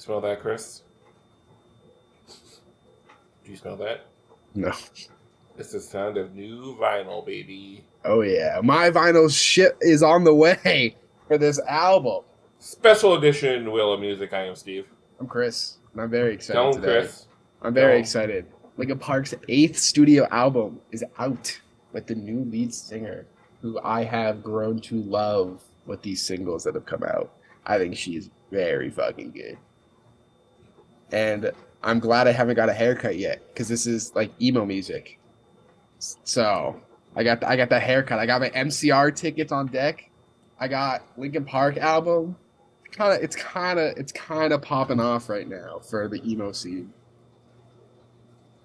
Smell that, Chris? Do you smell that? No. It's the sound of new vinyl, baby. Oh yeah, my vinyl ship is on the way for this album. Special edition Wheel of Music. I am Steve. I'm Chris, and I'm very excited Tell him, today. Chris. I'm very excited. Linkin Park's 8th studio album is out with the new lead singer, who I have grown to love with these singles that have come out. I think she's very fucking good. And I'm glad I haven't got a haircut yet, because this is like emo music. So I got that haircut. I got my MCR tickets on deck. I got Linkin Park album. It's kind of popping off right now for the emo scene.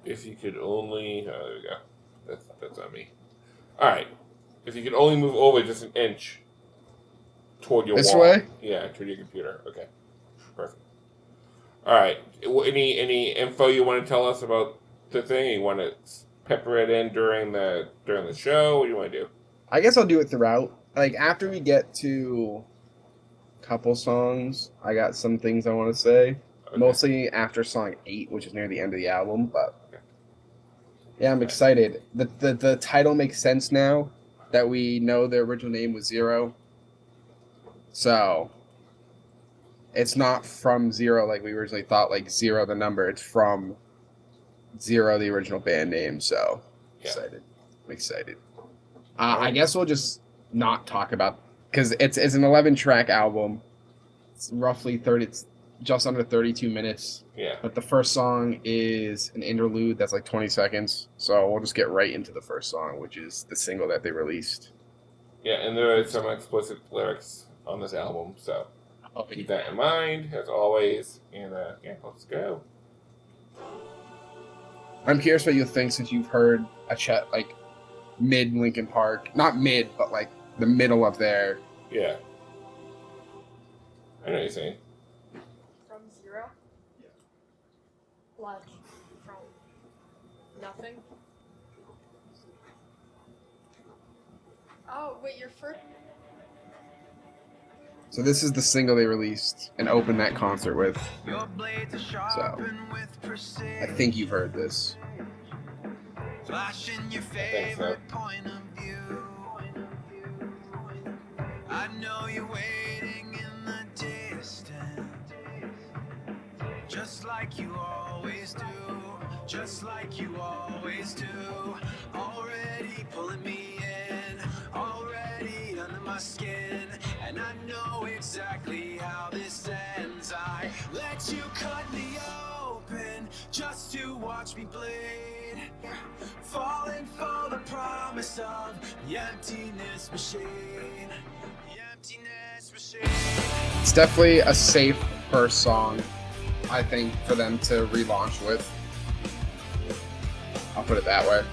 If you could only... Oh, there we go. That's on me. All right. If you could only move over just an inch toward your this wall. way? Yeah, toward your computer. Okay. Perfect. All right. Any info you want to tell us about the thing? You want to pepper it in during the show? What do you want to do? I guess I'll do it throughout. Like, after we get to a couple songs, I got some things I want to say. Okay. Mostly after song 8, which is near the end of the album, but yeah, I'm excited. The title makes sense now that we know the original name was Zero. So it's not from Zero like we originally thought, like Zero the number. It's from Zero, the original band name. So excited. I'm excited. I guess we'll just not talk about, because it's an 11-track album. It's roughly 30. It's just under 32 minutes. Yeah. But the first song is an interlude that's like 20 seconds. So we'll just get right into the first song, which is the single that they released. Yeah, and there are some explicit lyrics on this album, so keep that in mind, as always. And let's go. I'm curious what you think, since you've heard a chat like mid Linkin Park, not mid, but like the middle of their. Yeah. I know what you're saying. From zero? Yeah. Like, from nothing? Oh, wait, your first... So this is the single they released and opened that concert with. So I think you've heard this. Flashing your favorite point of view. I know you're waiting in the distance, just like you always do, just like you always do. Already pulling me in, already under my skin, and I know exactly how this ends. I let you cut me open just to watch me bleed, falling for the promise of the emptiness machine. It's definitely a safe first song, I think, for them to relaunch with. I'll put it that way.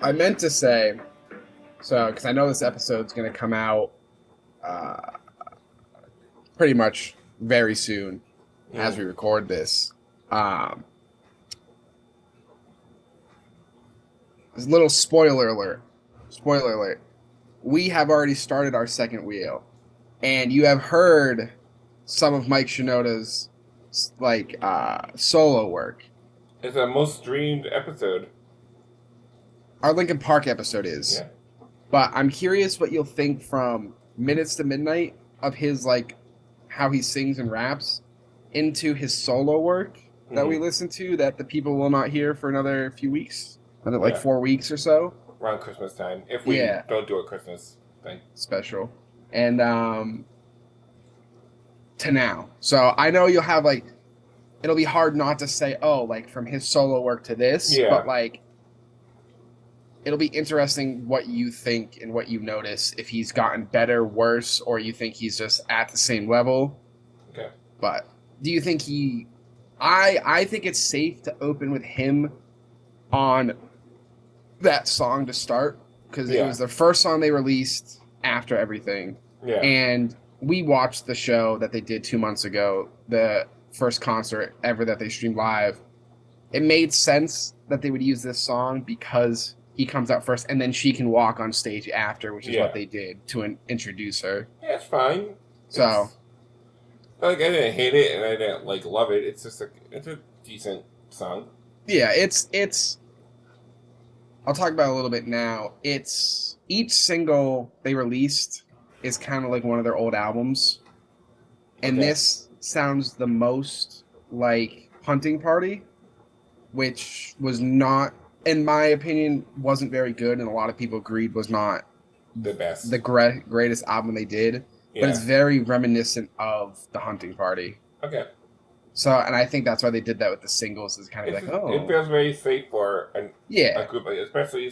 I meant to say, so, because I know this episode's going to come out pretty much very soon as we record this. There's a little spoiler alert. Spoiler alert. We have already started our second wheel, and you have heard some of Mike Shinoda's solo work. It's our most streamed episode. Our Linkin Park episode is. Yeah. But I'm curious what you'll think from Minutes to Midnight of his, how he sings and raps into his solo work that we listen to that the people will not hear for another few weeks. Another 4 weeks or so. Around Christmas time. If we don't do a Christmas thing. Special. And to now. So I know you'll have, it'll be hard not to say, from his solo work to this. Yeah. But, it'll be interesting what you think and what you notice, if he's gotten better, worse, or you think he's just at the same level. Okay. But do you think I think it's safe to open with him on that song to start, because Yeah. it was the first song they released after everything. Yeah. And we watched the show that they did 2 months ago, the first concert ever that they streamed live. It made sense that they would use this song because he comes out first and then she can walk on stage after, which is Yeah. what they did to introduce her. Yeah, it's fine. So, It's, like, I didn't hate it and I didn't like love it. It's just it's a decent song. yeah, it's I'll talk about it a little bit now. It's each single they released is kind of like one of their old albums. And Okay. this sounds the most like Hunting Party, which was not, in my opinion, wasn't very good, and a lot of people agreed was not The best. the greatest album they did. yeah. But it's very reminiscent of the Hunting Party. Okay. So, and I think that's why they did that with the singles, is kind of It's like, just- oh, It feels very safe for a yeah, group, especially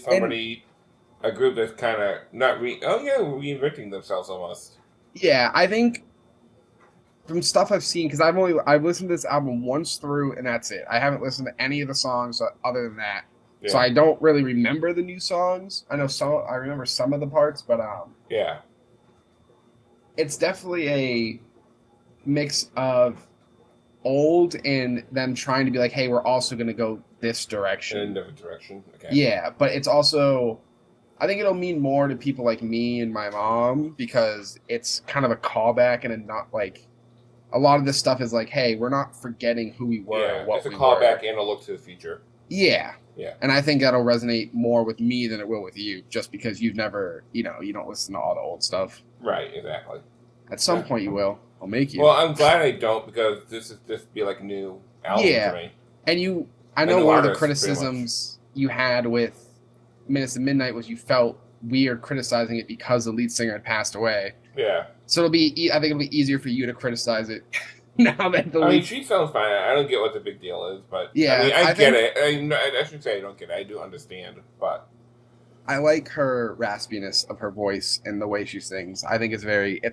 a group that's kind of not reinventing themselves almost. yeah. I think from stuff I've seen, because I've listened to this album once through, and that's it. I haven't listened to any of the songs other than that. Yeah. So I don't really remember the new songs. I know I remember some of the parts, but yeah. it's definitely a mix of old and them trying to be like, hey, we're also going to go this In direction. a different direction. Okay. Yeah, but it's also, I think it'll mean more to people like me and my mom because it's kind of a callback and not like, a lot of this stuff is like, hey, we're not forgetting who we were. Yeah. Or what It's a we callback were. and a look to the future. Yeah. Yeah. And I think that'll resonate more with me than it will with you, just because you've never, you don't listen to all the old stuff. Right. Exactly. At some Yeah. point you will. I'll make you. Well, I'm glad I don't because this is just be like a new album Yeah. to me. And I And know the one of the artist, pretty criticisms you had with Minutes to Midnight was you felt weird criticizing it because the lead singer had passed away. Yeah. So I think it'll be easier for you to criticize it now that the I mean, lead. she sounds fine. I don't get what the big deal is, but Yeah, I mean, I get think- it. I should say I don't get it. I do understand, but I like her raspiness of her voice and the way she sings. I think it's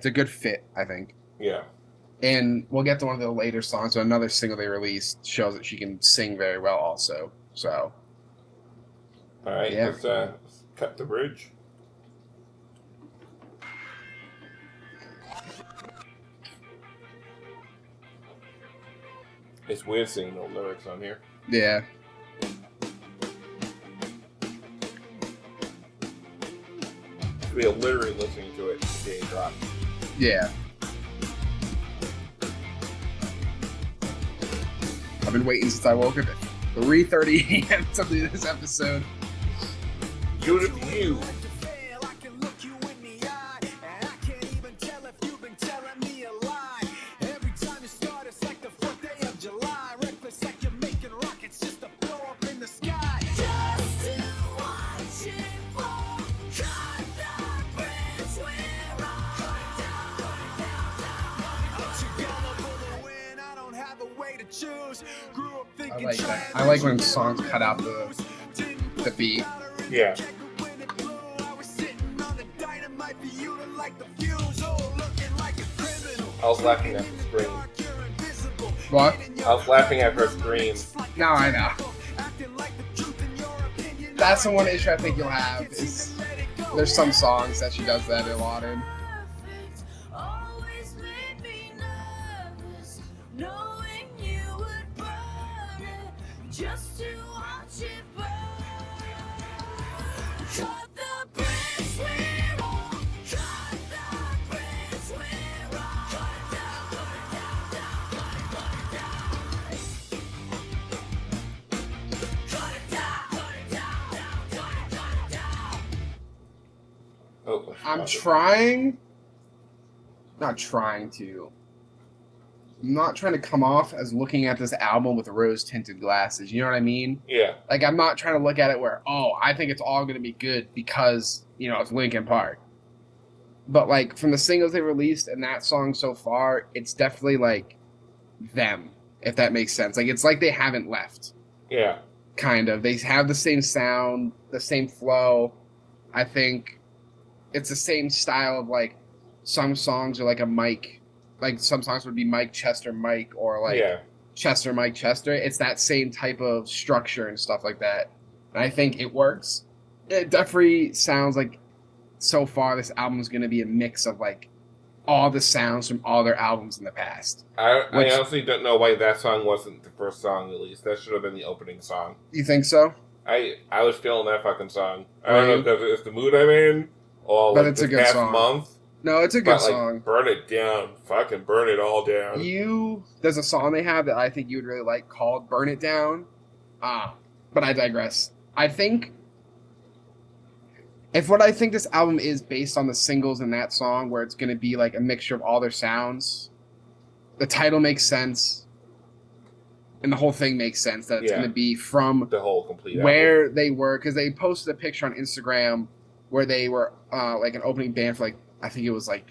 a good fit, I think. yeah. And we'll get to one of the later songs, but another single they released shows that she can sing very well also. So, All right. Yeah. Let's cut the bridge. It's weird seeing no lyrics on here. yeah. We are literally listening to it the day it dropped. Yeah. I've been waiting since I woke up at 3:30 a.m. to do this episode. Good of you. I can look you in the eye, and I can't even tell if you've been telling me a lie. Every time you start, it's like the 4th day of July. Reckless like you're making rockets just to blow up in the sky. Just to watch it fall. Cut the bridge we're on. Together for the win, I don't have a way to choose. Grew up thinking I like that. I like when songs cut out the beat. Yeah. I was laughing at the scream. What? I was laughing at her scream. No, I know. That's the one issue I think you'll have. Is there's some songs that she does that a lot in. Always made me nervous, knowing you would burn it, just to watch it burn. Cut the bridge we're on, cut the bridge we're on. Cut it down, cut it down, cut it down. Cut it down, cut it down. Oh, I'm okay. not trying to come off as looking at this album with rose tinted glasses. You know what I mean? Yeah. Like, I'm not trying to look at it where, oh, I think it's all going to be good because, it's Linkin Park. But, like, from the singles they released and that song so far, it's definitely, like, them, if that makes sense. Like, it's like they haven't left, Yeah. kind of. They have the same sound, the same flow. I think it's the same style of, like, some songs are like a Mike. Like, some songs would be Mike, Chester, Mike, or, like, Yeah. Chester, Mike, Chester. It's that same type of structure and stuff like that. And I think it works. It definitely sounds like so far this album is going to be a mix of like all the sounds from all their albums in the past. I Which- honestly don't know why that song wasn't the first song released. That should have been the opening song. You think so? I was feeling that fucking song. I Are don't know you? if that's it's the mood I'm in or But like it's a the good past song. month. No, it's a good But like, song. burn it down. Fucking burn it all down. There's a song they have that I think you would really like called "Burn It Down." But I digress. I think if what I think this album is based on the singles in that song, where it's going to be like a mixture of all their sounds, the title makes sense, and the whole thing makes sense that it's Yeah. going to be from The whole complete album. where they were, because they posted a picture on Instagram where they were like an opening band for like, I think it was like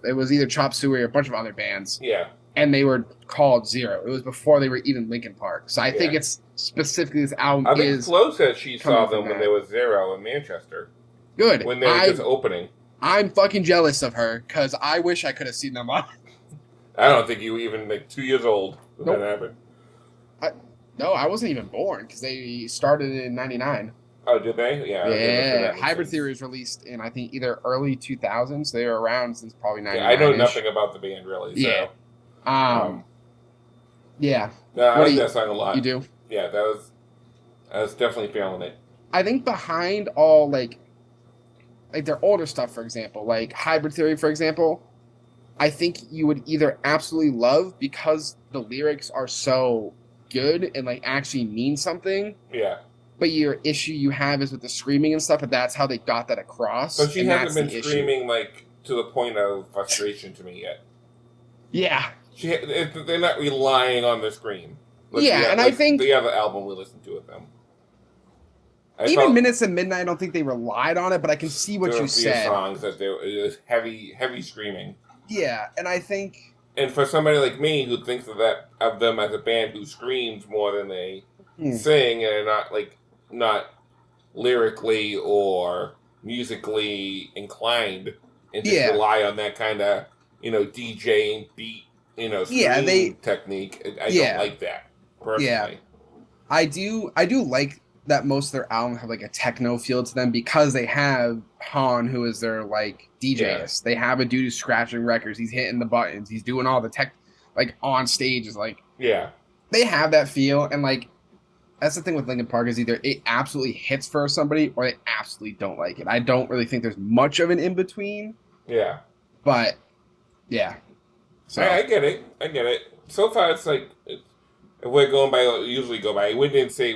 it was either Chop Suey or a bunch of other bands, Yeah. and they were called Zero. It was before they were even Linkin Park. So I think Yeah. it's specifically this album I think is Flo said she saw coming them from when that. they were Zero in Manchester. good. When they were just opening. I'm fucking jealous of her because I wish I could have seen them live. I don't think you were even like 2 years old when Nope. that happened. No, I wasn't even born because they started in '99. Oh, did they? Yeah. okay, that makes Hybrid sense. Theory was released in I think either early 2000s. They were around since probably '99. Yeah, I know nothing about the band really. So. Yeah. Yeah, No, I What like do that song a lot. you do. Yeah, I was definitely feeling it. I think behind all like their older stuff, for example, like Hybrid Theory, for example, I think you would either absolutely love because the lyrics are so good and like actually mean something, Yeah. but your issue you have is with the screaming and stuff, and that's how they got that across. So she and hasn't that's been the issue. screaming like to the point of frustration to me yet. Yeah, They're not relying on the scream. Yeah, and I think- the other album we listened to with them. I even felt Minutes of Midnight, I don't think they relied on it, but I can see what there you were a few said. songs that it was heavy screaming. Yeah, and I think And for somebody like me who thinks of them as a band who screams more than they Hmm. sing and are not lyrically or musically inclined and just Yeah. rely on that kind of DJing beat Yeah, scream technique. I Yeah. don't like that personally. I do like that most of their albums have like a techno feel to them because they have Han, who is their like DJist. They have a dude who's scratching records, he's hitting the buttons, he's doing all the tech like on stage is like Yeah. they have that feel, and like that's the thing with Linkin Park is either it absolutely hits for somebody or they absolutely don't like it. I don't really think there's much of an in between, Yeah. but yeah. So I get it. So far, it's like if we're going by what we usually go by, we didn't say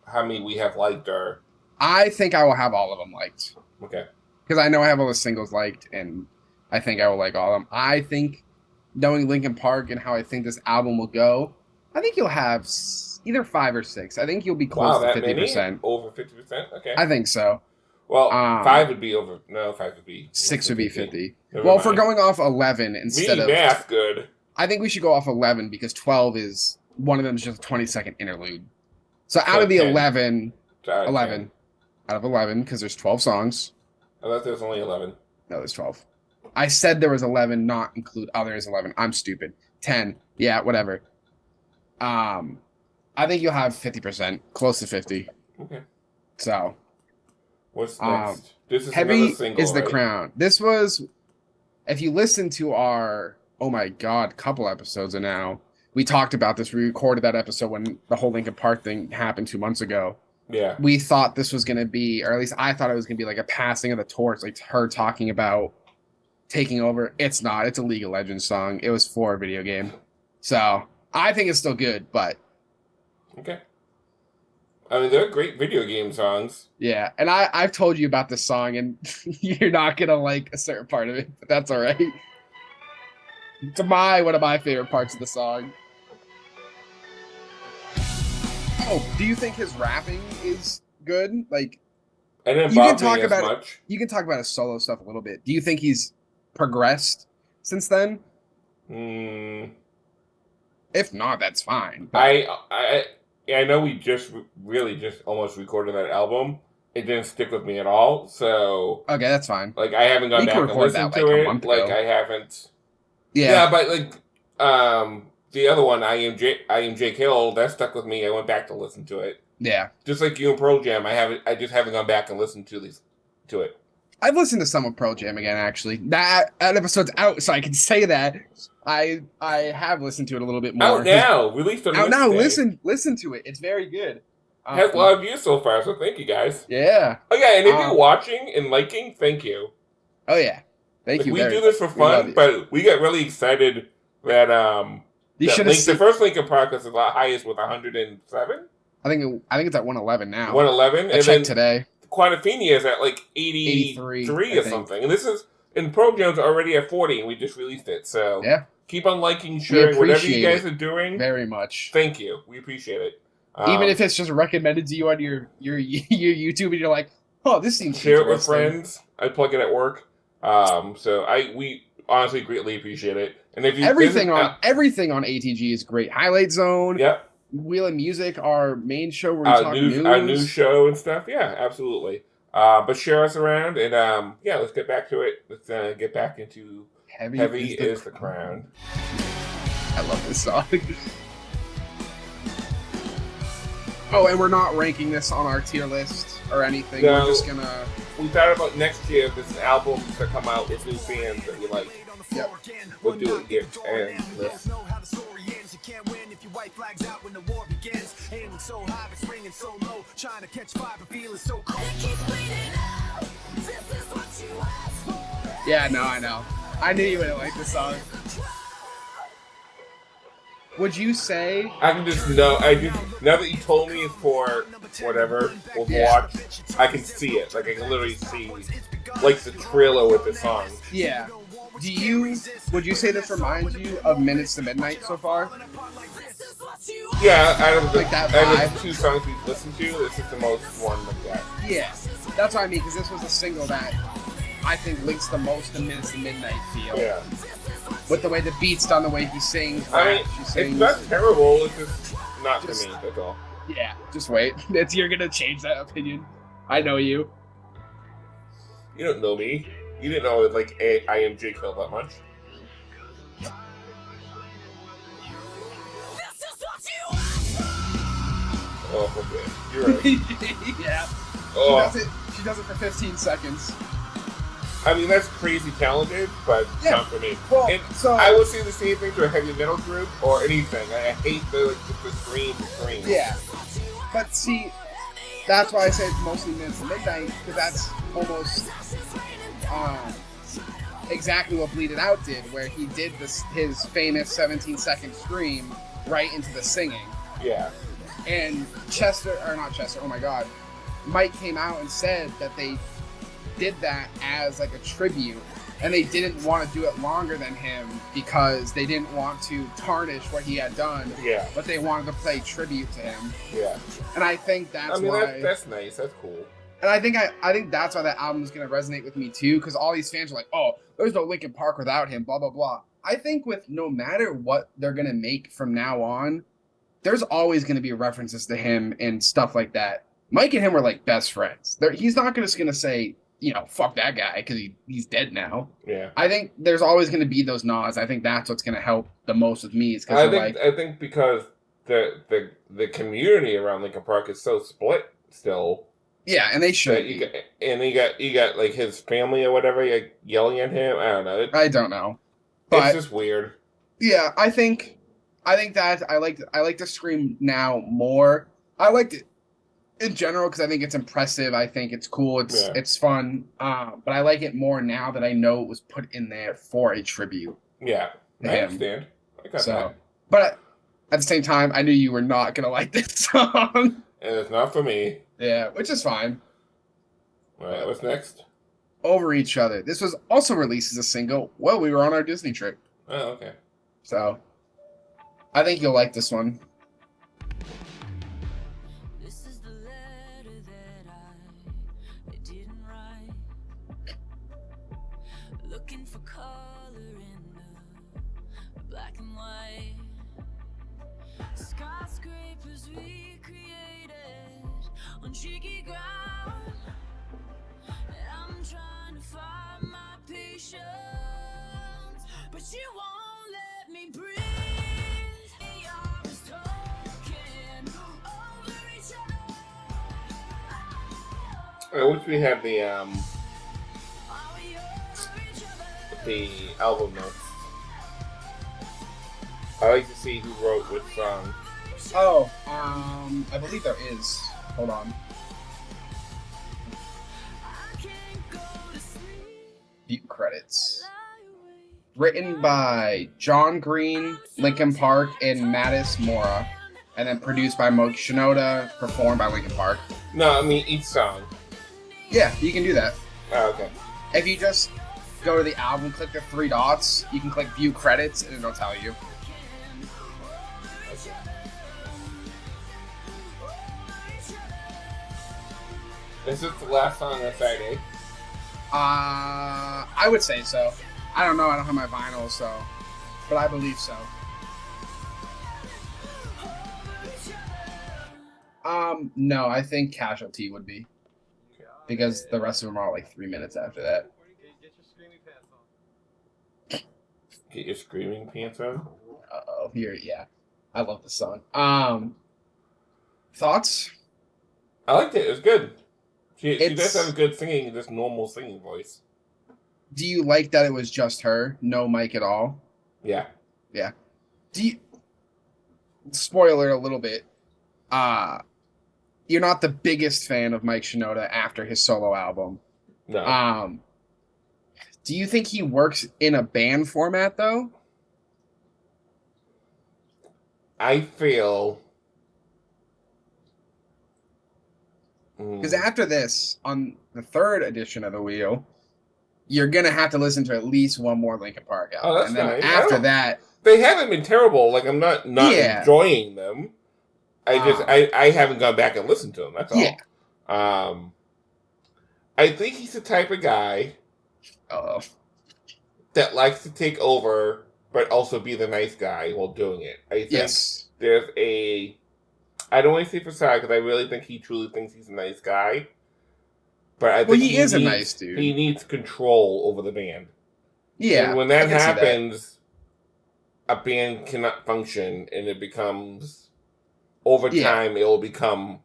how many we have liked or I think I will have all of them liked. okay. Because I know I have all the singles liked, and I think I will like all of them. I think, knowing Linkin Park and how I think this album will go, I think you'll have either 5 or 6. I think you'll be close Wow, to that 50%. many? Over 50%? Okay. I think so. Well, 5 would be 6 would be 50. Never Well, if we're mind. going off 11 instead Me of... math good. I think we should go off 11 because 12 is... One of them is just a 20-second interlude. So out So of the 10. 11... Sorry, 11. Out of 11, because there's 12 songs. I thought there was only 11. No, there's 12. I said there was 11, not include others 11. I'm stupid. 10. Yeah, whatever. I think you'll have 50%, close to 50. Okay. So, What's Um, next? This is Heavy another single, is the right? Crown. This was, if you listen to our, oh my God, couple episodes and now, we talked about this. We recorded that episode when the whole Linkin Park thing happened 2 months ago. Yeah. We thought this was going to be, or at least I thought it was going to be like a passing of the torch, like her talking about taking over. It's not. It's a League of Legends song. It was for a video game. So I think it's still good, but Okay. I mean, they're great video game songs. yeah. And I've told you about this song, and you're not going to like a certain part of it, but that's all right. It's one of my favorite parts of the song. Oh, do you think his rapping is good? Like, I didn't You can bother talk me as about it. much. you can talk about his solo stuff a little bit. Do you think he's progressed since then? Mm, If not, that's fine. But I know we just really just almost recorded that album. It didn't stick with me at all. So, okay, that's fine. like, I haven't gone We back could and record listened that, to like, a it. month Like, ago. I haven't. Yeah. Yeah, but like, the other one, I am Jake Hill. That stuck with me. I went back to listen to it. Yeah. Just like you and Pearl Jam, I just haven't gone back and listened to it. I've listened to some of Pearl Jam again, actually. That episode's out, so I can say that. I have listened to it a little bit more. Out now, released on Out now, Wednesday. listen to it. It's very good. Has a lot of views so far, so thank you guys. Yeah. Oh yeah, and if you're watching and liking, thank you. Oh yeah. Thank you. We very do this for much. We love fun, you. but we got really excited that You should the first Linkin Park was the highest with 107. I think it's at 111 now. 111, I and checked then today. Quantifinia is at like 83 I or think. something. And Pearl Jam's already at 40, and we just released it. So Yeah. keep on liking, sharing, whatever you appreciate guys it are doing. Very much. Thank you. We appreciate it. Even if it's just recommended to you on your YouTube, and you're like, "Oh, this seems share it with interesting." friends. I plug it at work. So we honestly greatly appreciate it. And if you Everything on ATG is great. Highlight Zone, yep, Wheel of Music, our main show where we talk news. our news show and stuff. Yeah, absolutely. But share us around, and yeah, let's get back to it. Let's get back into Heavy is the Crown. I love this song. Oh, and we're not ranking this on our tier list or anything. No. We're just gonna. We thought about next year if this album to come out with new fans that we like. Yep. We'll do it here and this. Yeah, no, I know. I knew you wouldn't like this song. Would you say? I can just know. Now that you told me it's for whatever we'll watch, I can see it. Like I can literally see, like the trailer with the song. Yeah. Would you say this reminds you of Minutes to Midnight so far? Yeah, out of the, Like that out of vibe? the 2 songs we've listened to, this is the most one like that. Yeah. That's what I mean, because this was a single that I think links the most to Minutes to Midnight feel. Yeah. With the way the beat's done, the way he sings, I mean, raps, she it's sings. not terrible. It's just not Just- for me. That's all. Yeah, just wait. You're gonna change that opinion. I know you. You don't know me. You didn't know like I am J. Kill that much. Oh, okay. You're right. Yeah. Oh, She does it for 15 seconds. I mean that's crazy talented, but Yeah. not for me. Well, And so I would say the same thing to a heavy metal group or anything. I hate just the scream. yeah. But see, that's why I say it's mostly Minutes to Midnight, because that's almost exactly what Bleed It Out did, where he did his famous 17-second scream right into the singing. Yeah. And Mike came out and said that they did that as like a tribute, and they didn't want to do it longer than him because they didn't want to tarnish what he had done, Yeah. but they wanted to play tribute to him. Yeah. And I think that's I mean why. that's nice. That's cool. And I think that's why that album is going to resonate with me too, because all these fans are like, "Oh, there's no Linkin Park without him." Blah blah blah. I think with no matter what they're going to make from now on, there's always going to be references to him and stuff like that. Mike and him were like best friends. He's not just going to say, fuck that guy because he's dead now. Yeah. I think there's always going to be those nods. I think that's what's going to help the most with me. Is because I think because the community around Linkin Park is so split still. yeah, and they should. You got like his family or whatever yelling at him. I don't know. I don't know, but It's just weird. yeah, I think that I like the Scream now more. I liked it in general because I think it's impressive. I think it's cool. It's fun. But I like it more now that I know it was put in there for a tribute. Yeah, I Him. understand. I got So, that. but at the same time, I knew you were not gonna like this song. And it's not for me. Yeah, which is fine. All right, what's next? Over Each Other. This was also released as a single while we were on our Disney trip. Oh, okay. So I think you'll like this one. This is the letter that I didn't write. Looking for color in the black and white. Skyscrapers we created on tricky ground. I'm trying to find my patience, but you won't let me breathe. The arms talking over each other. I wish we had the album notes. I like to see who wrote which song. Oh, I believe there is. Hold on. View credits. Written by John Green, Linkin Park, and Mattis Mora. And then produced by Mike Shinoda, performed by Linkin Park. No, I mean each song. Yeah, you can do that. Oh, okay. If you just go to the album, click the 3 dots, you can click view credits, and it'll tell you. Is this the last song on side A? I would say so. I don't know, I don't have my vinyl, so. But I believe so. No, I think Casualty would be. Because the rest of them are like 3 minutes after that. Get your screaming pants on? Uh-oh, here, yeah. I love the song. Thoughts? I liked it. It was good. She does It's- have a good singing, just normal singing voice. Do you like that it was just her? No mic at all? Yeah. Do you... Spoiler a little bit. You're not the biggest fan of Mike Shinoda after his solo album. No. Do you think he works in a band format, though? I feel... Because after this, on the 3rd edition of the Wheel, you're going to have to listen to at least one more Linkin Park album. Oh, that's and then nice. after that... They haven't been terrible. Like, I'm not Yeah. enjoying them. I haven't gone back and listened to them. That's all. Yeah. I think he's the type of guy Uh-oh. that likes to take over, but also be the nice guy while doing it. I think Yes. there's a... I don't want to say facade, because I really think he truly thinks he's a nice guy. But I think He is a nice dude. He needs control over the band. Yeah. And when I that can see happens, a band cannot function, and it becomes... Over Yeah. time, it will become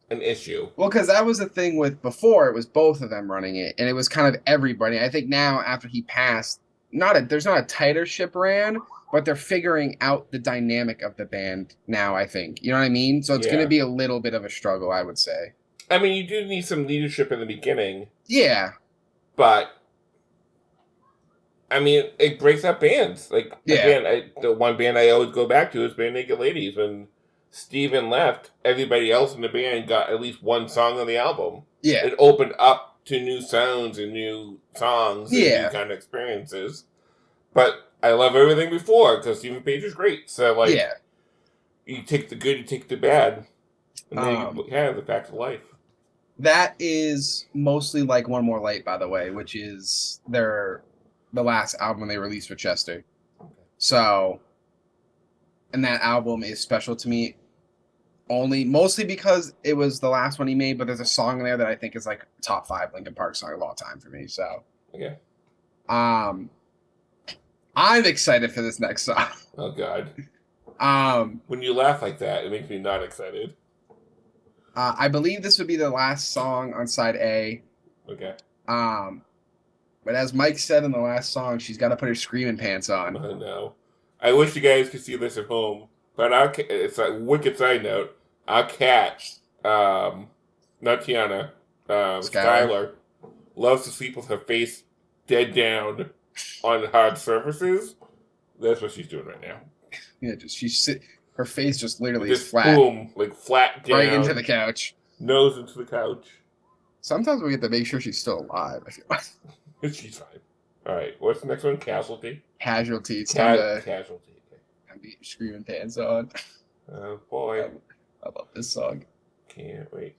an issue. Well, because that was the thing with before, it was both of them running it, and it was kind of everybody. I think now, after he passed, there's not a tighter ship ran, but they're figuring out the dynamic of the band now, I think. You know what I mean? So it's going Yeah. to be a little bit of a struggle, I would say. I mean, you do need some leadership in the beginning, Yeah. but I mean, it breaks up bands. Like, Yeah. again, the one band I always go back to is Bare Naked Ladies. When Steven left, everybody else in the band got at least one song on the album. Yeah. It opened up to new sounds and new songs and Yeah. new kind of experiences. But I love everything before, because Stephen Page is great. So, like, Yeah. you take the good, you take the bad. And then Um, you have the facts of life. That is mostly like One More Light, by the way, which is the last album they released with Chester. So, and that album is special to me mostly because it was the last one he made, but there's a song in there that I think is like top 5 Linkin Park song of all time for me. So, Okay. I'm excited for this next song. Oh, God. Um, When you laugh like that, it makes me not excited. I believe this would be the last song on side A. Okay. But as Mike said in the last song, she's got to put her screaming pants on. I know. I wish you guys could see this at home, but it's a wicked side note. Our cat, not Tiana, Skylar, loves to sleep with her face dead down on hard surfaces. That's what she's doing right now. Yeah, her face just literally Just is flat, boom, like flat down, right into the couch. nose into the couch. Sometimes we have to make sure she's still alive. I feel like. She's fine. All right, what's the next one? Casualty. Casualty. It's time to Casualty. Okay. be screaming pants on. Oh boy, I love this song. can't wait.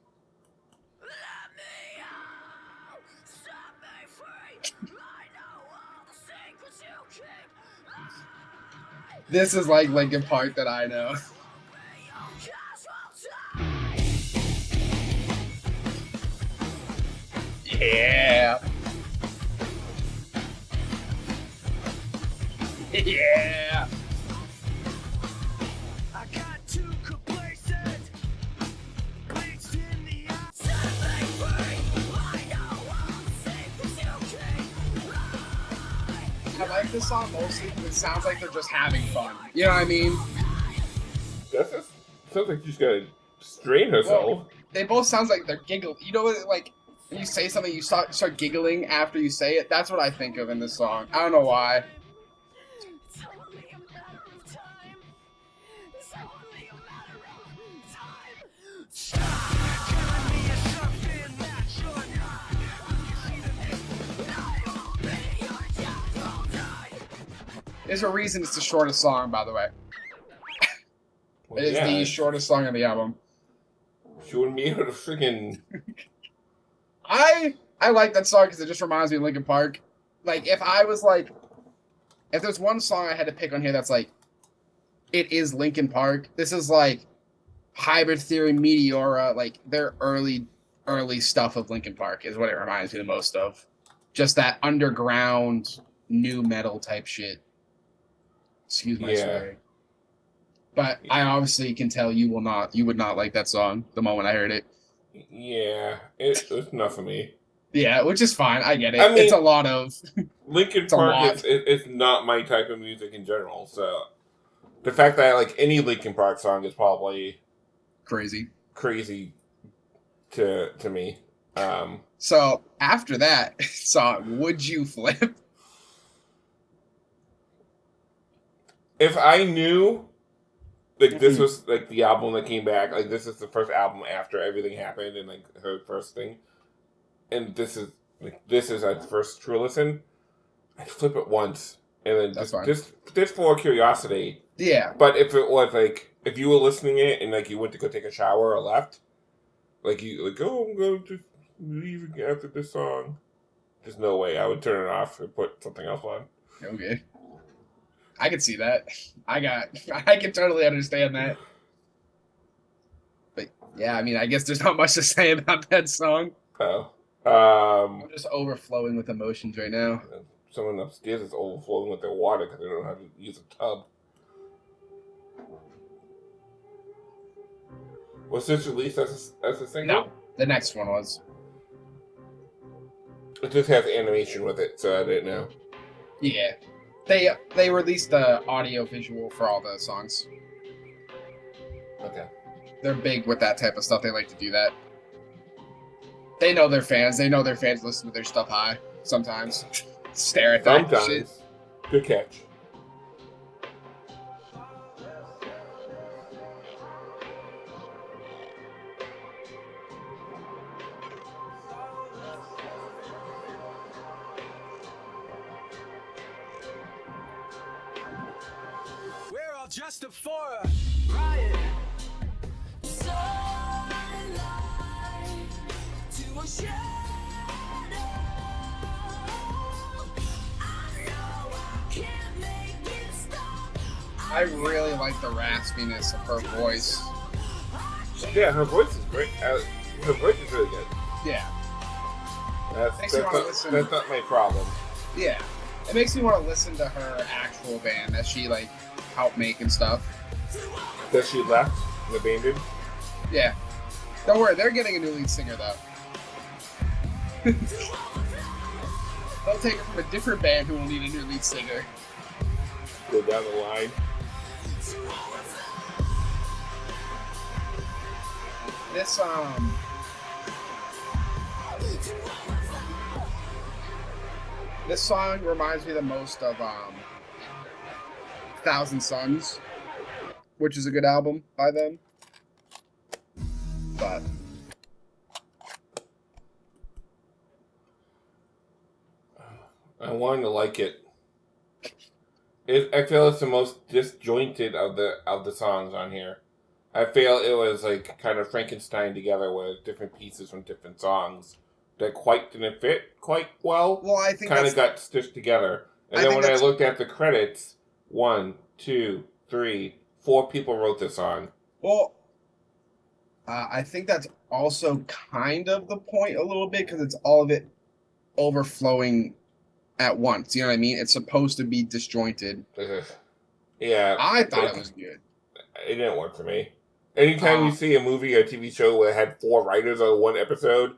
Let me out, set me free. I know all the secrets you keep. This is like Linkin Park that I know. Yeah. Yeah. I got too complacent, bleached in the eye. Set me free. I like this song mostly because it sounds like they're just having fun. You know what I mean? That's just, sounds like she's gonna strain herself. Well, they both sounds like they're giggling. You know what? Like when you say something, you start giggling after you say it. That's what I think of in this song. I don't know why. It's only a matter of time. It's only a matter of time. Stop telling me it's something that you're not. I will be your casualty. There's a reason it's the shortest song, by the way. Well, It is the shortest song on the album. She wouldn't be able to freaking. I like that song because it just reminds me of Linkin Park. Like if I was like, if there's one song I had to pick on here that's like, it is Linkin Park. This is like Hybrid Theory, Meteora, like their early stuff of Linkin Park is what it reminds me the most of. Just that underground new metal type shit. Excuse my swearing. But I obviously can tell you would not like that song the moment I heard it. Yeah, it's not for me. Yeah, which is fine. I get it. I mean, it's a lot of Linkin Park. It's not my type of music in general. So the fact that I like any Linkin Park song is probably crazy to me. So after that song, Would You Flip? If I knew like this was like the album that came back, like this is the first album after everything happened and like her first thing, and this is our first true listen, I'd flip it once and then just for curiosity. Yeah. But if it was like if you were listening it and like you went to go take a shower or left, like you like I'm going to leave after this song, there's no way I would turn it off and put something else on. Okay. I can see that. I can totally understand that. But yeah, I mean, I guess there's not much to say about that song. Oh. I'm just overflowing with emotions right now. Someone upstairs is overflowing with their water because they don't know how to use a tub. Was this released as a single? No, the next one was. It just has animation with it, so I didn't know. Yeah. They released the audio visual for all the songs. Okay. They're big with that type of stuff. They like to do that. They know their fans. They know their fans listen to their stuff high sometimes. Stare at that Sometimes. shit. Good catch. We're all just up for a riot. Sunlight to a shadow. I know I can't make it stop. I really like the raspiness of her voice. Yeah, her voice is great. Her voice is really good. Yeah. That's listen. not my problem. Yeah. It makes me want to listen to her actual band that she like helped make and stuff. That she left and abandoned. Yeah. Don't worry, they're getting a new lead singer though. They'll take it from a different band who will need a new lead singer. Go down the line. This song reminds me the most of Thousand Suns, which is a good album by them. But I wanted to like it. I feel it's the most disjointed of the songs on here. I feel it was like kind of Frankenstein together with different pieces from different songs that quite didn't fit quite well. Well, I think kind of got stitched together. And then when I looked at the credits, 1, 2, 3, 4 people wrote this song. Well, I think that's also kind of the point a little bit because it's all of it overflowing at once. You know what I mean? It's supposed to be disjointed. Yeah. I thought it was good. It didn't work for me. Anytime you see a movie or TV show where it had 4 writers on one episode,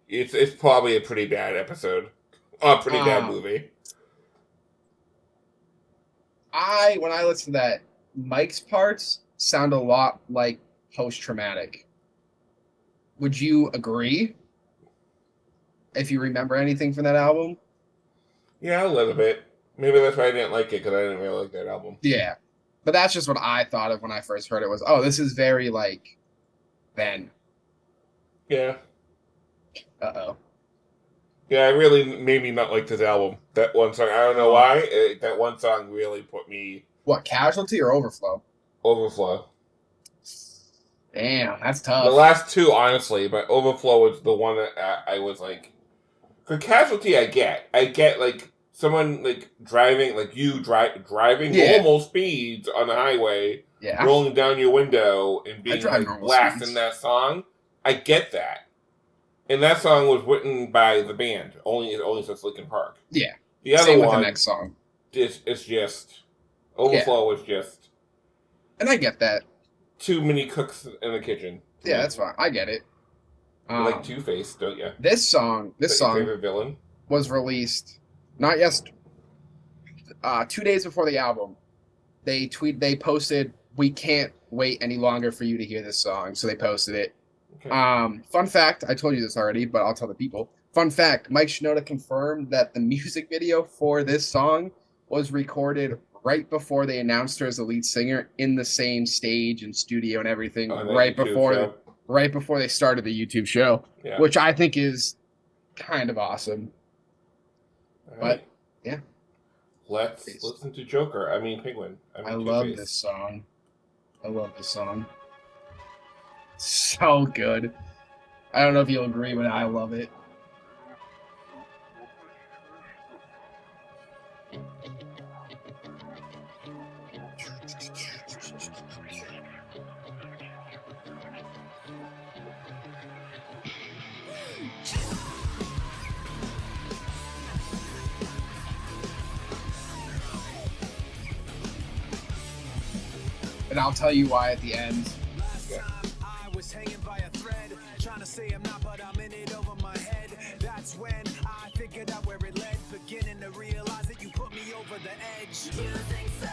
it's probably a pretty bad episode. Or a pretty bad movie. when I listen to that, Mike's parts sound a lot like post-traumatic. Would you agree? If you remember anything from that album? Yeah, a little bit. Maybe that's why I didn't like it, because I didn't really like that album. Yeah. But that's just what I thought of when I first heard it was, oh, this is very, like, then. Yeah. Uh-oh. Yeah, I really made me not like this album. That one song, I don't know why. That one song really put me... What, Casualty or Overflow? Overflow. Damn, that's tough. The last two, honestly, but Overflow was the one that I was like... For Casualty, I get, like, someone, like, driving, like you driving normal speeds on the highway, rolling down your window and being, like, blasting that song. I get that. And that song was written by the band. Only since Linkin Park. Yeah. The other Same one, with the next song. It's just... Overflow was just... And I get that. Too many cooks in the kitchen. Yeah, that's fine. I get it. You like Two-Face, don't you? This song your favorite villain? Was released not 2 days before the album. They posted, "We can't wait any longer for you to hear this song," so they posted it. Okay. Fun fact, I told you this already, but I'll tell the people. Fun fact, Mike Shinoda confirmed that the music video for this song was recorded right before they announced her as the lead singer in the same stage and studio and everything, right before they started the YouTube show, which I think is kind of awesome. Right. But yeah, let's listen to Joker. I mean Penguin. I love this song. So good. I don't know if you'll agree, but I love it. And I'll tell you why at the end. I was hanging by a thread, trying to say I'm not, but I'm in it over my head. That's when I figured out where it led, beginning to realize that you put me over the edge. You think so?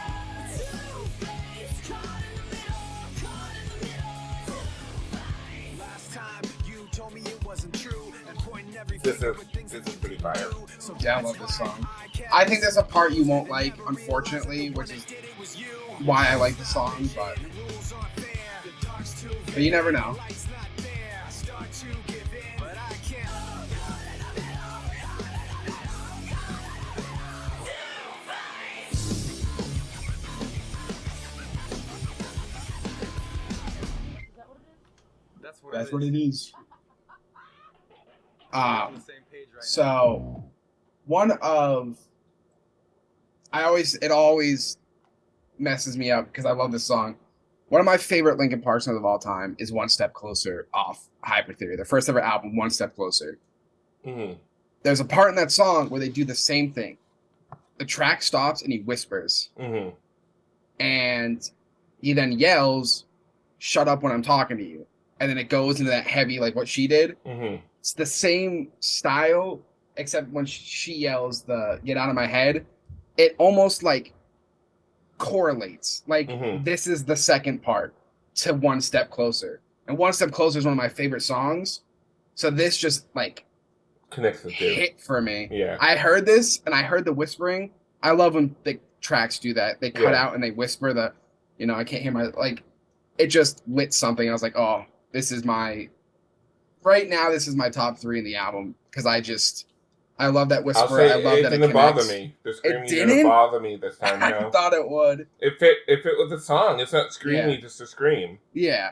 Two-face, caught in the middle. Last time you told me it wasn't true, and pointing everything with things this is pretty fire. Yeah, I love this song. I think there's a part you won't like, unfortunately, which is why I like the song, but you never know. That's what it is. So it always messes me up because I love this song. One of my favorite Linkin Park songs of all time is One Step Closer off Hyper Theory, their first ever album, One Step Closer. Mm-hmm. There's a part in that song where they do the same thing. The track stops and he whispers. Mm-hmm. And he then yells, "Shut up when I'm talking to you." And then it goes into that heavy, like what she did. Mm-hmm. It's the same style, except when she yells the "get out of my head," it almost like correlates. Like this is the second part to One Step Closer. And One Step Closer is one of my favorite songs. So this just like connects the two. Hit for me. Yeah. I heard this and I heard the whispering. I love when the tracks do that. They cut out and they whisper the, I can't hear my, like, it just lit something. I was like, oh, right now, this is my top 3 in the album. Because I love that whisper. I love that it didn't bother me. The screaming didn't bother me this time. I thought it would. If it was a song, it's not screaming just to scream. Yeah.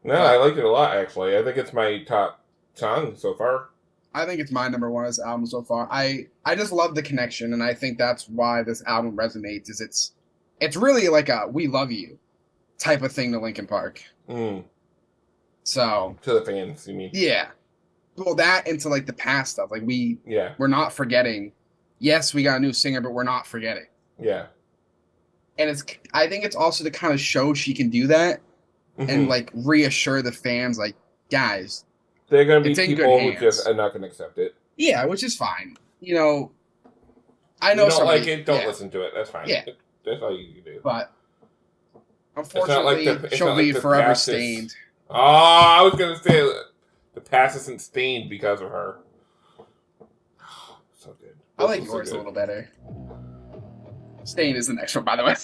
No, I liked it a lot, actually. I think it's my top song so far. I think it's my number 1 of this album so far. I just love the connection, and I think that's why this album resonates. Is it's really like a "we love you" type of thing to Linkin Park. Mm. So to the fans, you mean? Yeah. Well, that into like the past stuff. Like we're not forgetting. Yes, we got a new singer, but we're not forgetting. Yeah. And I think it's also to kind of show she can do that and like reassure the fans, like, guys, they're going to be people who just are not going to accept it. Yeah, which is fine. I know you don't like it, don't listen to it. That's fine. Yeah. That's all you can do. But It's not like unfortunately, she'll be forever past stained. Oh, I was gonna say the past isn't stained because of her. So good. I like yours a little better. Stained is the next one, by the way.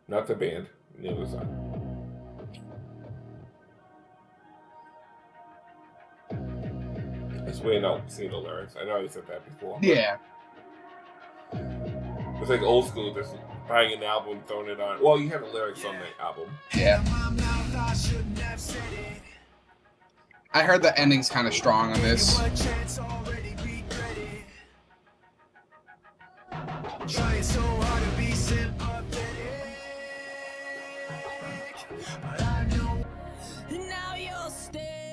Not the band. The other song. It's waiting out seeing the lyrics. I know you said that before. Yeah. It's like old school, just buying an album, throwing it on. Well, you have the lyrics on the album. Yeah. I heard the ending's kind of strong on this. Trying so hard to be sympathetic, but I know Now you'll stay.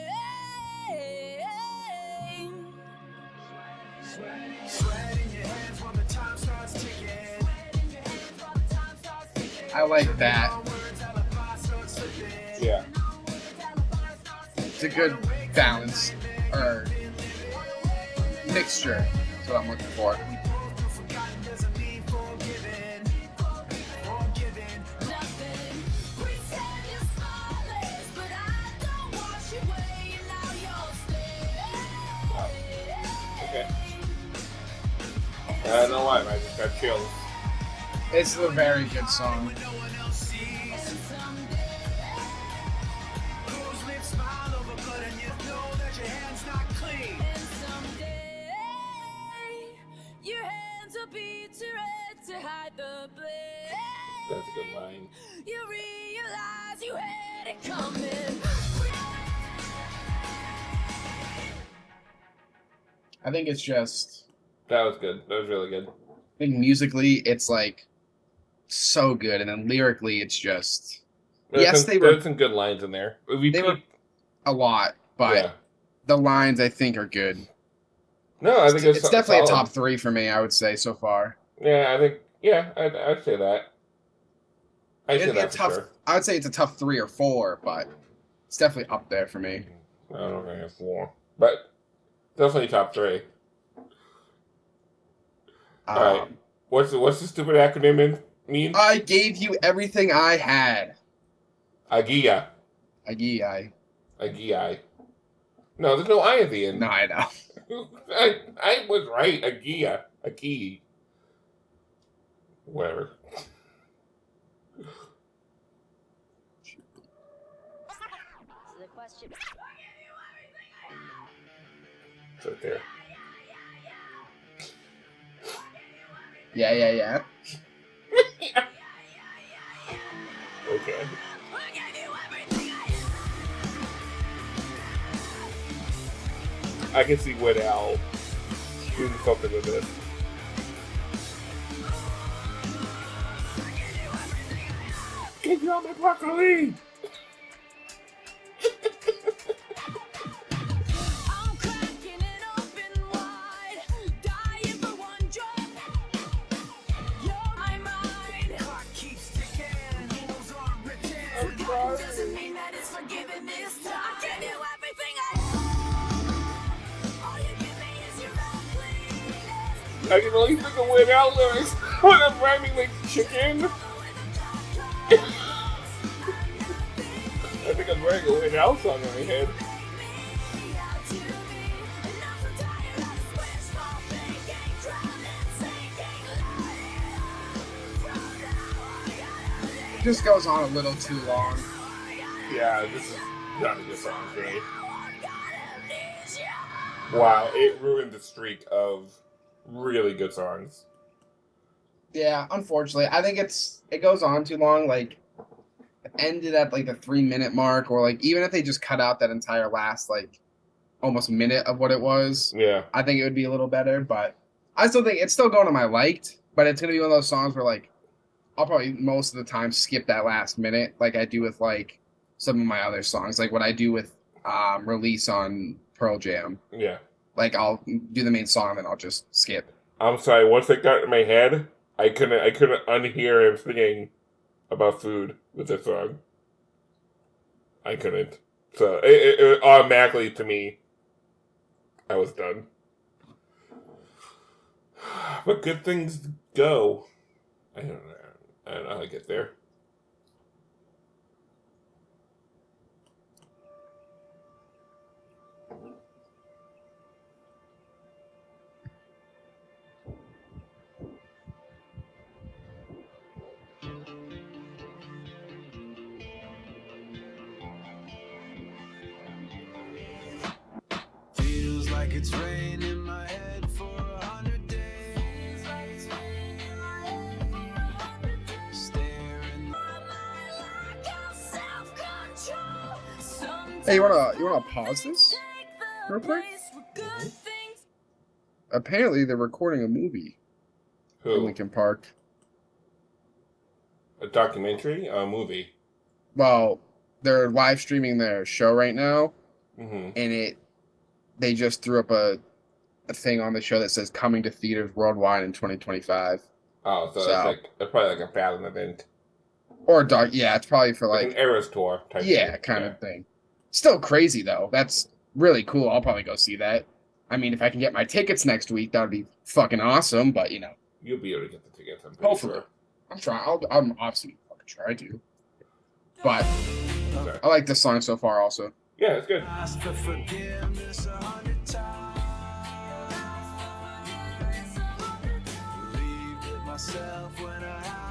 sweat in your hands while the time starts ticking. I like that. Yeah. It's a good balance or mixture. That's what I'm looking for. Okay. I don't know why, I just got chills. It's a very good song. Your hands will be too red to hide the blame. That's a good line. You realize you had it coming. I think it's just. That was good. That was really good. I think musically, it's like so good, and then lyrically, it's just. There's some good lines in there. They were a lot, but yeah. the lines I think are good. No, I think It's definitely solid. a top 3 for me. I would say so far. Yeah, I think. Yeah, I'd say that. I'd say that for sure. I would say it's a tough 3 or 4, but it's definitely up there for me. I don't think it's 4, but definitely top 3. All right. What's the stupid acronym mean? I gave you everything I had. Agia. Agi. No, there's no I at the end. No, I know. I was right. Agia. Aki. Whatever. The question. It's right there. Yeah. Okay. I can see Weird Al doing something with this. Give you all my broccoli! I'm cracking it open wide, dying for one drop. You're my mind. Clock keeps ticking, rules are written. Forgotten doesn't mean that it's forgiven this time. I can do everything I. All you give me is your ugliness. I can only think of Weird Al lyrics when I'm rhyming like chicken. I think I'm wearing a Weird Al song in my head. It just goes on a little too long. Yeah, this is not a good song for me. Wow, it ruined the streak of really good songs. Yeah, unfortunately, I think it goes on too long. Like, ended at like the 3-minute mark, or like even if they just cut out that entire last like almost minute of what it was, Yeah. I think it would be a little better. But I still think it's still going to my liked. But it's gonna be one of those songs where like I'll probably most of the time skip that last minute, like I do with like some of my other songs, like what I do with Release on Pearl Jam. Yeah. Like I'll do the main song, then I'll just skip. I'm sorry, once it got in my head, I couldn't unhear him singing about food with this song. I couldn't. So it automatically, to me, I was done. But good things go. I don't know. I don't know how to get there. Feels like it's raining in my head for 100 days. Staring. Hey, you wanna pause this real quick? Apparently, they're recording a movie in Who? Linkin Park. A documentary? A movie? Well, they're live streaming their show right now, Mm-hmm. and they just threw up a thing on the show that says coming to theaters worldwide in 2025. Oh, so it's probably like a Fallon event. Or dark, yeah, it's probably for Like an Eras tour type yeah, thing. kind of thing. Still crazy though. That's really cool. I'll probably go see that. I mean, if I can get my tickets next week, that would be fucking awesome. But You'll be able to get the tickets. I'm pretty hopefully, sure. I'm trying. I'm obviously fucking try to. But Sorry. I like this song so far. Also, Yeah, it's good. Ask for forgiveness 100 times. Believed it myself when I had.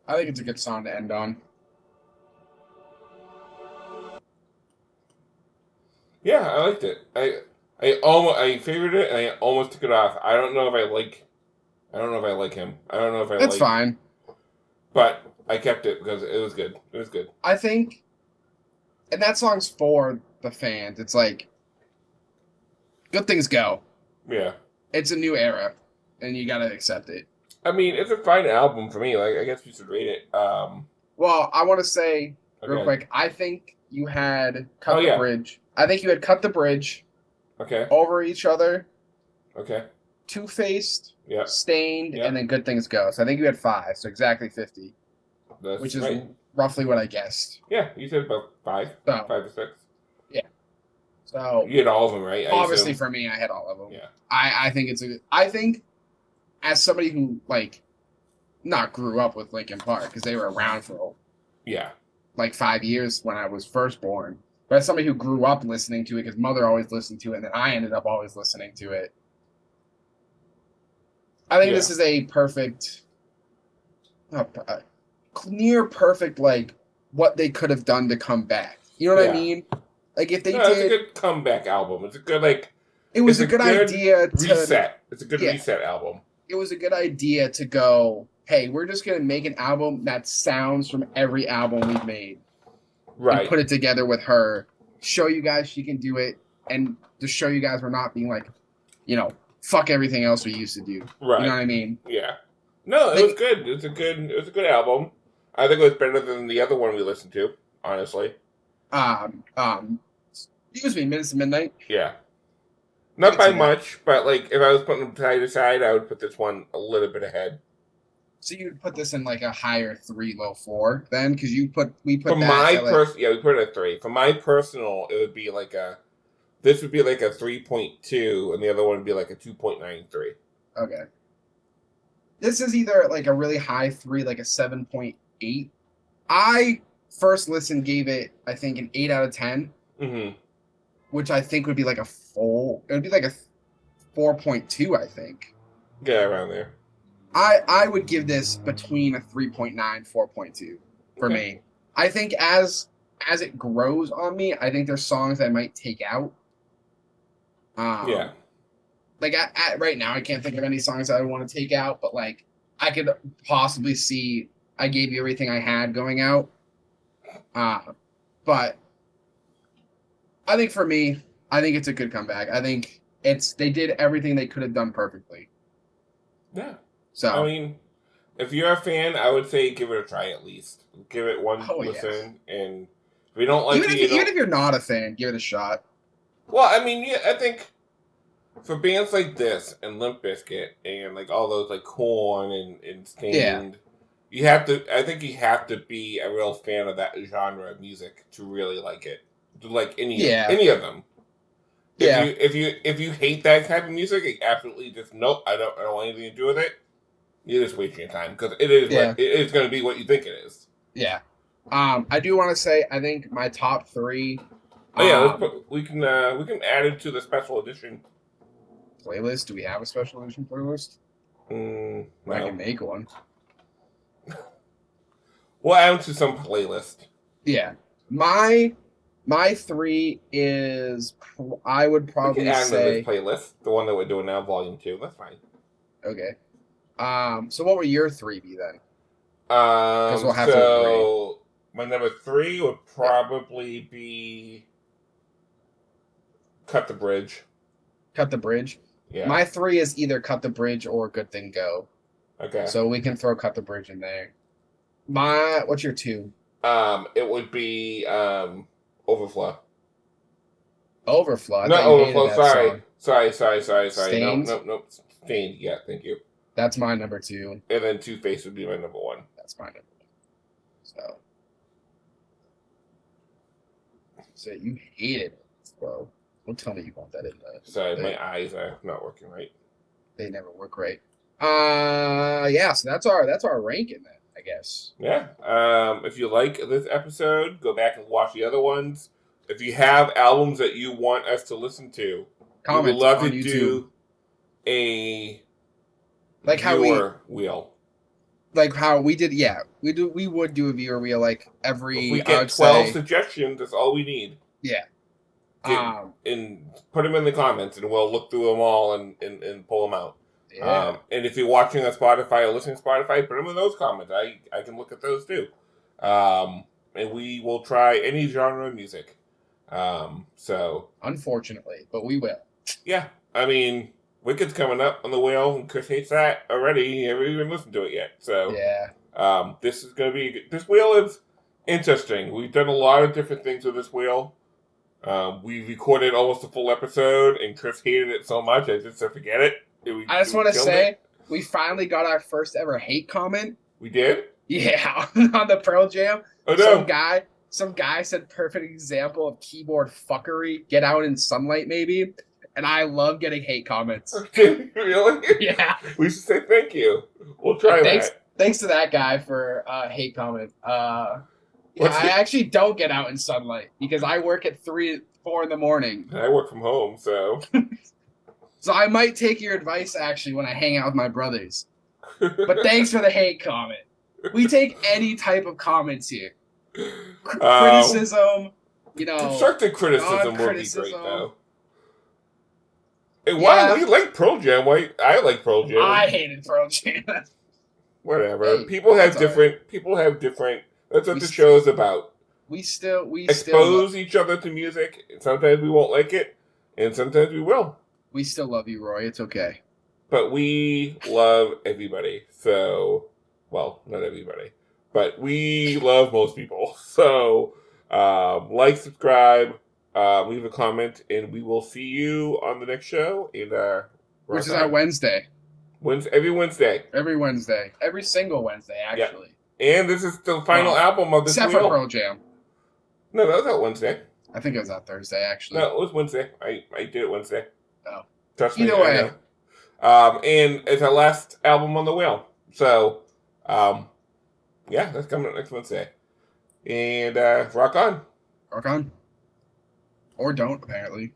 I think it's a good song to end on. Yeah, I liked it. I favored it and I almost took it off. I don't know if I like him. I don't know if I It's like fine. But I kept it because it was good. It was good. I think, and that song's for the fans. It's like, good things go. Yeah. It's a new era, and you gotta accept it. I mean, it's a fine album for me. Like, I guess we should rate it. Well, I want to say real Okay. quick. I think you had cut Oh, the yeah. bridge. I think you had cut the bridge Okay. over each other. Okay. Two-Faced, Yeah. Stained, Yeah. and then Good Things Go. So I think you had 5, so exactly 50, That's which is right. roughly what I guessed. Yeah, you said about 5. So, 5 to 6. so You had all of them, right? I obviously assume. for me, I had all of them. Yeah. I think it's I think as somebody who not grew up with Linkin Park because they were around for Yeah. 5 years when I was first born, but as somebody who grew up listening to it because mother always listened to it, and then I ended up always listening to it. I think this is a perfect, near perfect, what they could have done to come back. You know what I Yeah. mean? If they No, it's a did, good comeback album. It's a good, it was it's a good idea to reset. It's a good Yeah. reset album. It was a good idea to go, hey, we're just going to make an album that sounds from every album we've made Right. and put it together with her, show you guys she can do it, and to show you guys we're not being fuck everything else we used to do. Right. You know what I mean? Yeah. No, it was good. It was a good album. I think it was better than the other one we listened to, honestly. Excuse me, Minutes to Midnight. Yeah. Not by It's a- much, but if I was putting them side to side, I would put this one a little bit ahead. So you would put this in a higher 3, low 4 then? Because we put For that my at, we put it at 3. For my personal, it would be this would be a 3.2, and the other one would be a 2.93. okay. This is either a really high 3, a 7.8. I first listen gave it, I think, an 8 out of 10, Mm-hmm. which I think would be a full. It would be a 4.2, I think. Yeah, around there. I would give this between a 3.9, 4.2 for Okay. me. I think as it grows on me, I think there's songs I might take out. Yeah. At right now, I can't think of any songs I would want to take out, but I could possibly see I Gave You Everything I Had going out. But I think for me, I think it's a good comeback. I think they did everything they could have done perfectly. Yeah. So I mean, if you're a fan, I would say give it a try at least. Give it one Oh, yeah. listen, and if you don't like even it, if you're not a fan, give it a shot. Well, I mean, yeah, I think for bands like this and Limp Bizkit and like all those like Korn and Stained, you have to. I think you have to be a real fan of that genre of music to really like it. To like any of them. If you hate that type of music, like absolutely just nope. I don't want anything to do with it. You're just wasting your time because it is going to be what you think it is. Yeah. I do want to say I think my top 3. Oh yeah, we can add it to the special edition playlist. Do we have a special edition playlist? No. I can make one. We'll add it to some playlist. Yeah. My 3 is I would probably say this playlist, the one that we're doing now, Volume 2. That's fine. Okay. So what would your 3 be then? Because we'll have to agree. My number 3 would probably be Cut the Bridge. Cut the Bridge? Yeah. My 3 is either Cut the Bridge or Good Thing Go. Okay. So we can throw Cut the Bridge in there. What's your 2? It would be Overflow. Overflow? Not Overflow, sorry. Stained? Nope. Stained, yeah, thank you. That's my number 2. And then Two Face would be my number 1. That's my number 1. So you hated it, bro. Don't tell me you want that in there. Sorry, my eyes are not working right. They never work right. Yeah, so that's our ranking then, I guess. Yeah. If you like this episode, go back and watch the other ones. If you have albums that you want us to listen to, comment we would love on to YouTube. do a like how viewer wheel. Like how we did, we would do a viewer wheel like every. If we get 12 suggestions, that's all we need. Yeah. And put them in the comments, and we'll look through them all and pull them out. Yeah. And if you're watching on Spotify or listening to Spotify, put them in those comments. I can look at those too. And we will try any genre of music. So unfortunately, but we will. Yeah, I mean, Wicked's coming up on the wheel, and Chris hates that already. He never even listened to it yet. So yeah, this this wheel is interesting. We've done a lot of different things with this wheel. We recorded almost a full episode, and Chris hated it so much, I just said forget it. I just want to say, we finally got our first ever hate comment. We did? Yeah, on the Pearl Jam. Oh, no. Some guy said, perfect example of keyboard fuckery. Get out in sunlight, maybe. And I love getting hate comments. Really? Yeah. We should say thank you. We'll try that. Thanks to that guy for hate comment. I actually don't get out in sunlight because I work at 3-4 in the morning. I work from home, so. So I might take your advice actually when I hang out with my brothers. But thanks for the hate comment. We take any type of comments here. Criticism, constructive criticism would be great, though. And why we like Pearl Jam? I like Pearl Jam. I hated Pearl Jam. Whatever. Hey, people have different. Right. People have different. That's what the show is about. We still expose each other to music. Sometimes we won't like it, and sometimes we will. We still love you, Roy. It's okay. But we love everybody. So, well, not everybody, but we love most people. So, like, subscribe, leave a comment, and we will see you on the next show. Which is our Wednesday. Every Wednesday. Every Wednesday. Every single Wednesday, actually. Yeah. And this is the final album of this except for Pearl Jam. No, that was out Wednesday. I think it was out Thursday, actually. No, it was Wednesday. I did it Wednesday. Oh. Trust me. Either way. And it's our last album on the wheel. So, yeah, that's coming up next Wednesday. And rock on. Rock on. Or don't, apparently.